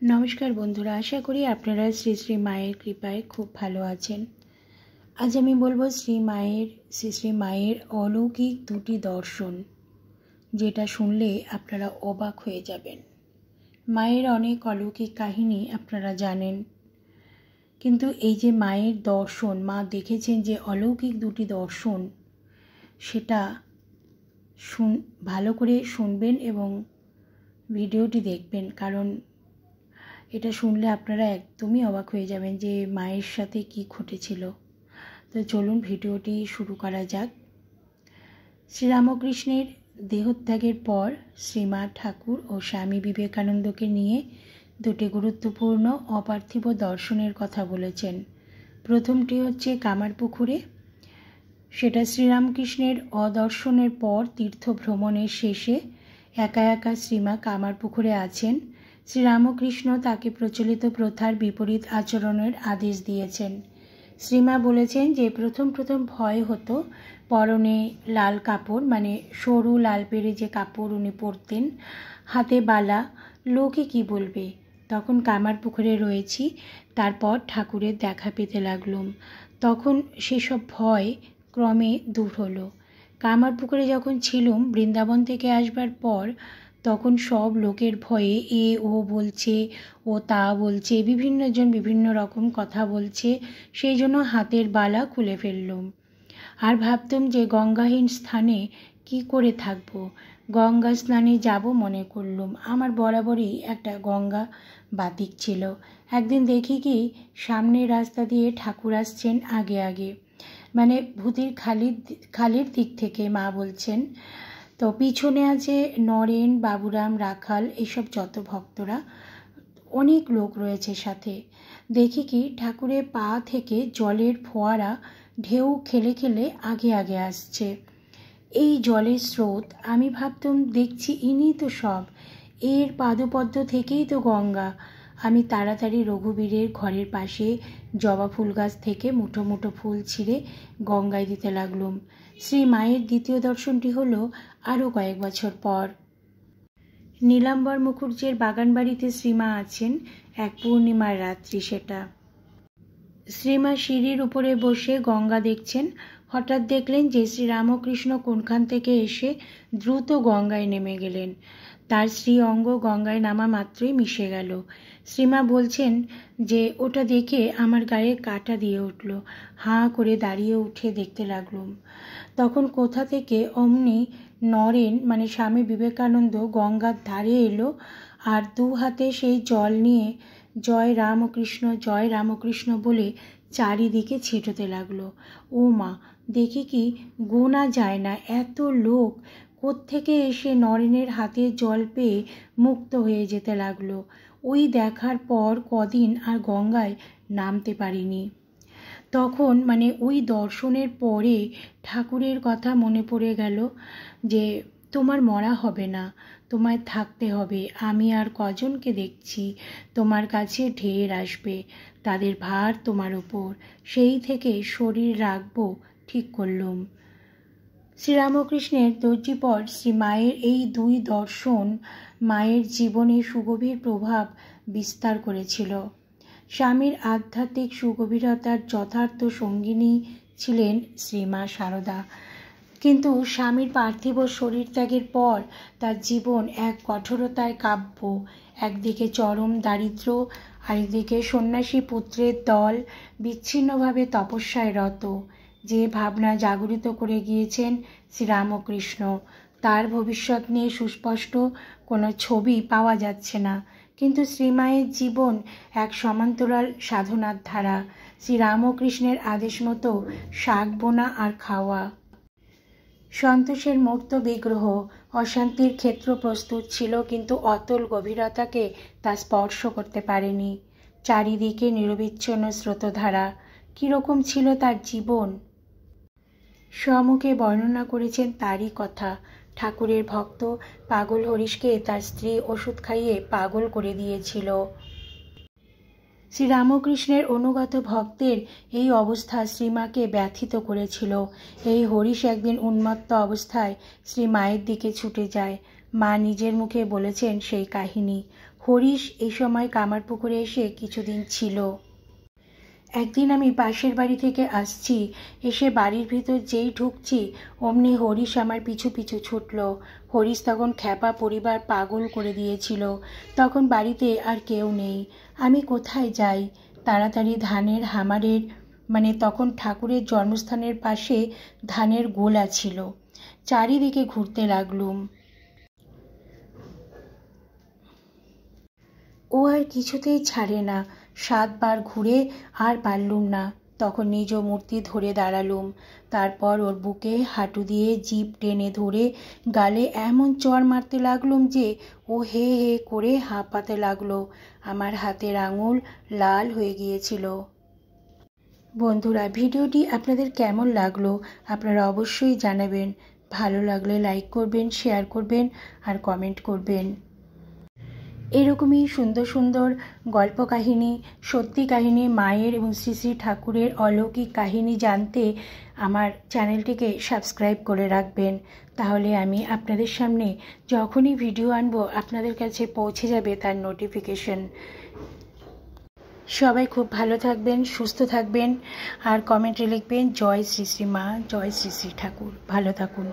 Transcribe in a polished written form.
नमस्कार बंधुरा, आशा करी आपनारा श्री श्री मायेर कृपाय खूब भालो आछेन। आज आमी बोलबो श्री श्री मायेर अलौकिक दुटी दर्शन, जेटा शुनले आपनारा अबाक हये जाबेन। मायेर अनेक अलौकिक काहिनी आपनारा जानेन, किन्तु एई जे मायेर दर्शन, मा देखेछेन जे अलौकिक दुटी दर्शन, सेटा भालो करे शुनबेन एबं भिडियोटी देखबेन, कारण এটা শুনলে আপনারা একদমই অবাক হয়ে যাবেন যে মায়ের সাথে কি ঘটেছিল। তো চলুন ভিডিওটি শুরু করা যাক। শ্রীরামকৃষ্ণের দেহত্যাগের পর শ্রীমা ঠাকুর ও স্বামী বিবেকানন্দকে নিয়ে দুটি গুরুত্বপূর্ণ অপার্থিব দর্শনের কথা বলেছেন। প্রথমটি হচ্ছে কামারপুকুরে। সেটা শ্রীরামকৃষ্ণের অদর্শনের পর তীর্থ ভ্রমণের শেষে একা একা শ্রীমা কামারপুকুরে আছেন। শ্রীরামকৃষ্ণ তাকে প্রচলিত প্রথার বিপরীত আচরণের আদেশ দিয়েছেন। শ্রীমা বলেছেন যে প্রথম ভয় হতো, পরনে লাল কাপড়, মানে সরু লাল পেরে যে কাপড় উনি পরতেন, হাতে বালা, লোকে কি বলবে। তখন কামারপুকুরে রয়েছি, তারপর ঠাকুরের দেখা পেতে লাগলুম। তখন সেসব ভয় ক্রমে দূর হলো। কামারপুকুরে যখন ছিলুম, বৃন্দাবন থেকে আসবার পর, তখন সব লোকের ভয়ে এ ও বলছে, ও তা বলছে, বিভিন্নজন বিভিন্ন রকম কথা বলছে, সেই জন্য হাতের বালা খুলে ফেললুম। আর ভাবতুম যে গঙ্গাহীন স্থানে কি করে থাকব। গঙ্গা স্নানে যাব মনে করলুম। আমার বরাবরই একটা গঙ্গা বাতিক ছিল। একদিন দেখি কি, সামনের রাস্তা দিয়ে ঠাকুর আসছেন আগে আগে, মানে ভূতির খালির দিক থেকে মা বলছেন। তো পিছনে আছে নরেন, বাবুরাম, রাখাল, এইসব যত ভক্তরা, অনেক লোক রয়েছে সাথে। দেখি কি ঠাকুরের পা থেকে জলের ফোয়ারা ঢেউ খেলে খেলে আগে আগে আসছে। এই জলের স্রোত, আমি ভাবতাম দেখছি ইনি তো সব, এর পাদপদ্ম থেকেই তো গঙ্গা। আমি তাড়াতাড়ি রঘুবীরের ঘরের পাশে জবা ফুল গাছ থেকে মুঠো মুঠো ফুল ছিঁড়ে গঙ্গায় দিতে লাগলুম। শ্রী মায়ের দ্বিতীয় দর্শনটি হলো আরও কয়েক বছর পর। নীলাম্বর মুখুজ্জের বাগানবাড়িতে শ্রীমা আছেন, এক পূর্ণিমার রাত্রি সেটা। শ্রীমা সিঁড়ির উপরে বসে গঙ্গা দেখছেন। হঠাৎ দেখলেন যে শ্রীরামকৃষ্ণ কোনখান থেকে এসে দ্রুত গঙ্গায় নেমে গেলেন। তার শ্রী অঙ্গ গঙ্গায় নামা মাত্রই মিশে গেল। শ্রীমা বলছেন যে ওটা দেখে আমার গায়ে কাঁটা দিয়ে উঠল। হাঁ করে দাঁড়িয়ে উঠে দেখতে লাগলুম। তখন কোথা থেকে অমনি নরেন, মানে স্বামী বিবেকানন্দ, গঙ্গার ধারে এলো আর দু হাতে সেই জল নিয়ে জয় রামকৃষ্ণ বলে চারিদিকে ছিটোতে লাগলো। ও মা, দেখি কি গোনা যায় না, এত লোক কোত্থেকে এসে নরেনের হাতে জল পেয়ে মুক্ত হয়ে যেতে লাগলো। ওই দেখার পর কদিন আর গঙ্গায় নামতে পারিনি। তখন মানে ওই দর্শনের পরে ঠাকুরের কথা মনে পড়ে গেল যে তোমার মরা হবে না, তোমায় থাকতে হবে। আমি আর কজনকে দেখছি, তোমার কাছে ঢের আসবে, তাদের ভার তোমার ওপর। সেই থেকে শরীর রাখবো ঠিক করলুম। শ্রীরামকৃষ্ণের দর্জিপর শ্রী মায়ের এই দুই দর্শন মায়ের জীবনে সুগভীর প্রভাব বিস্তার করেছিল। স্বামীর আধ্যাত্মিক সুগভীরতার যথার্থ সঙ্গিনী ছিলেন শ্রীমা সারদা, কিন্তু স্বামীর পার্থিব শরীর ত্যাগের পর তার জীবন এক কঠোরতায় কাব্য। একদিকে চরম দারিদ্র্য, আরেকদিকে সন্ন্যাসী পুত্রের দল, বিচ্ছিন্নভাবে তপস্যায় রত। যে ভাবনা জাগরিত করে গিয়েছেন শ্রীরামকৃষ্ণ, তার ভবিষ্যৎ নিয়ে সুস্পষ্ট কোনো ছবি পাওয়া যাচ্ছে না। কিন্তু শ্রীমায়ের জীবন এক সমান্তরাল সাধনার ধারা। শ্রীরামকৃষ্ণের আদেশ মতো শাক বোনা আর খাওয়া, সন্তোষের মূর্ত বিগ্রহ, অশান্তির ক্ষেত্র প্রস্তুত ছিল, কিন্তু অতল গভীরতাকে তা স্পর্শ করতে পারেনি। চারিদিকে নিরবিচ্ছিন্ন স্রোতধারা। কীরকম ছিল তার জীবন, সম্মুখে বর্ণনা করেছেন তারই কথা। ঠাকুরের ভক্ত পাগল হরিশকে তার স্ত্রী ওষুধ খাইয়ে পাগল করে দিয়েছিল। শ্রীরামকৃষ্ণের অনুগত ভক্তের এই অবস্থা শ্রীমাকে ব্যথিত করেছিল। এই হরিশ একদিন উন্মত্ত অবস্থায় শ্রী মায়ের দিকে ছুটে যায়। মা নিজের মুখে বলেছেন সেই কাহিনী। হরিশ এই সময় কামারপুকুরে এসে কিছুদিন ছিল। একদিন আমি পাশের বাড়ি থেকে আসছি, এসে বাড়ির ভিতর যেই ঢুকছি অমনি হরিশ আমার পিছু পিছু ছুটল। হরিশ তখন খ্যাপা পরিবার পাগল করে দিয়েছিল। তখন বাড়িতে আর কেউ নেই। আমি কোথায় যাই? তাড়াতাড়ি ধানের হামারের তখন ঠাকুরের জন্মস্থানের পাশে ধানের গোলা ছিল, চারিদিকে ঘুরতে লাগলুম। ও আর কিছুতেই ছাড়ে না। 7 বার ঘুরে আর পারলুম না। তখন নিজ মূর্তি ধরে দাঁড়ালুম। তারপর ওর বুকে হাঁটু দিয়ে জিভ টেনে ধরে গালে এমন চড় মারতে লাগলুম যে ও হে হে করে হাঁপাতে লাগলো। আমার হাতের আঙুল লাল হয়ে গিয়েছিল। বন্ধুরা, ভিডিওটি আপনাদের কেমন লাগলো আপনারা অবশ্যই জানাবেন। ভালো লাগলে লাইক করবেন, শেয়ার করবেন আর কমেন্ট করবেন। এরকমই সুন্দর সুন্দর গল্প কাহিনী, সত্যি কাহিনী, মায়ের এবং শ্রী শ্রী ঠাকুরের অলৌকিক কাহিনী জানতে আমার চ্যানেলটিকে সাবস্ক্রাইব করে রাখবেন। তাহলে আমি আপনাদের সামনে যখনই ভিডিও আনবো আপনাদের কাছে পৌঁছে যাবে তার নোটিফিকেশন। সবাই খুব ভালো থাকবেন, সুস্থ থাকবেন আর কমেন্টে লিখবেন জয় শ্রী শ্রী মা, জয় শ্রী শ্রী ঠাকুর। ভালো থাকুন।